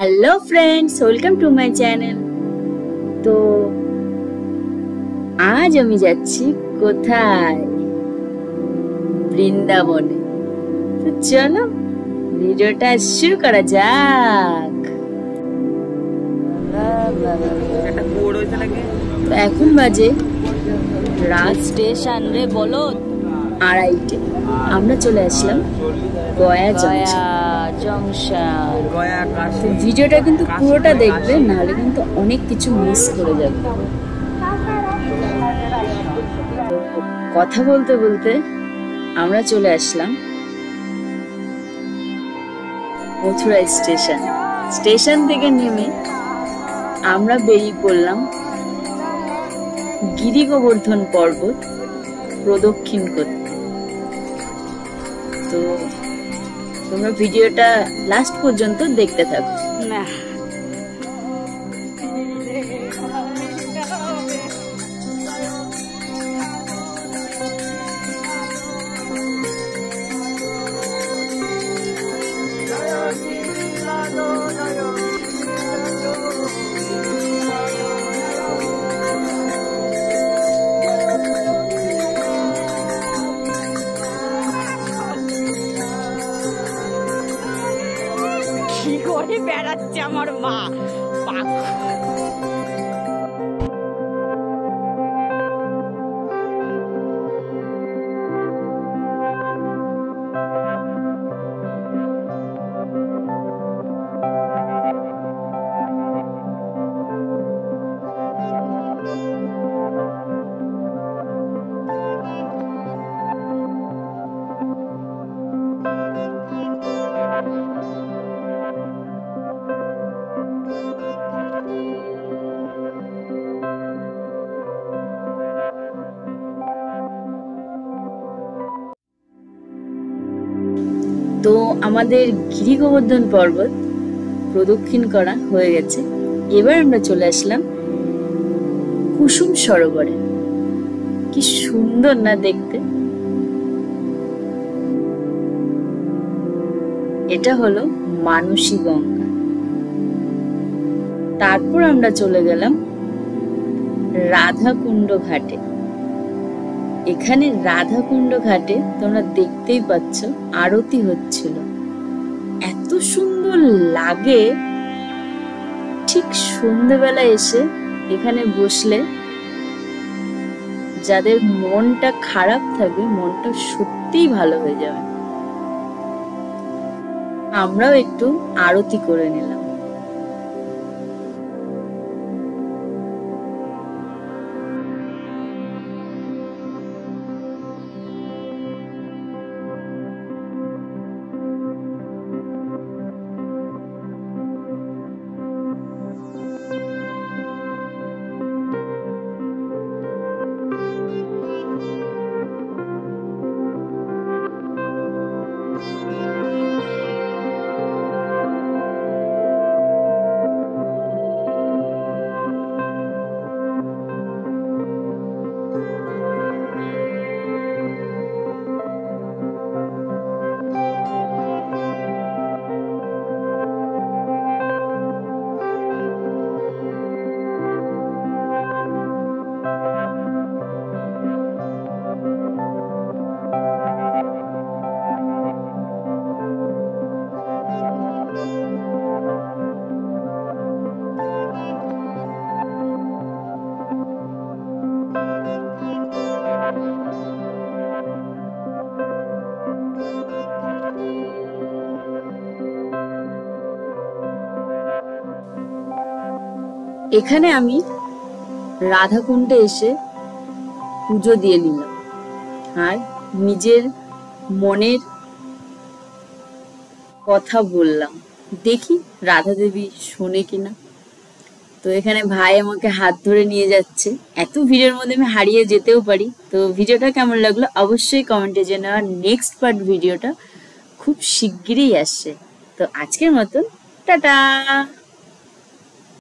Hello friends, welcome to my channel. तो आज আমি যাচ্ছি কোথায়? বৃন্দাবনে। তো চলো ভিডিওটা শুরু করা যাক। তো এখন বাজে রাত স্টেশন রে বলো 2:30। আমরা চলে আসলাম গয়া জংশন। ভিডিওটা কিন্তু পুরোটা দেখবে, নাহলে কিন্তু অনেক কিছু মিস করে যাবে। কথা বলতে বলতে আমরা চলে আসলাম মথুরা স্টেশন থেকে নেমে আমরা বেরিয়ে পড়লাম গিরি গোবর্ধন পর্বত প্রদক্ষিণ করতে। তো তোমরা ভিডিওটা লাস্ট পর্যন্ত দেখতে থাকো। না কি করে বেড়াচ্ছে আমার মা। তো আমাদের গিরি গোবর্ধন পর্বত প্রদক্ষিণ করা হয়ে গেছে। এবার আমরা চলে আসলাম কুসুম সরোবরে। কি সুন্দর না দেখতে। এটা হলো মানসী গঙ্গা। তারপর আমরা চলে গেলাম রাধাকুণ্ড ঘাটে। এখানে রাধাকুণ্ড ঘাটে তোমরা দেখতেই পাচ্ছ আরতি হচ্ছিল। এত সুন্দর লাগে। ঠিক সন্ধ্যেবেলা এসে এখানে বসলে যাদের মনটা খারাপ থাকে, মনটা সত্যিই ভালো হয়ে যাবে। আমরাও একটু আরতি করে নিলাম। এখানে আমি রাধাকুণ্ডে এসে পুজো দিয়ে নিলাম আর নিজের মনের কথা বললাম। দেখি রাধা দেবী শোনে কিনা। তো এখানে ভাই আমাকে হাত ধরে নিয়ে যাচ্ছে। এত ভিড়ের মধ্যে আমি হারিয়ে যেতেও পারি। তো ভিডিওটা কেমন লাগলো অবশ্যই কমেন্টে জানাও। আর নেক্সট পার্ট ভিডিওটা খুব শিগগিরই আসছে। তো আজকের মতন টাটা।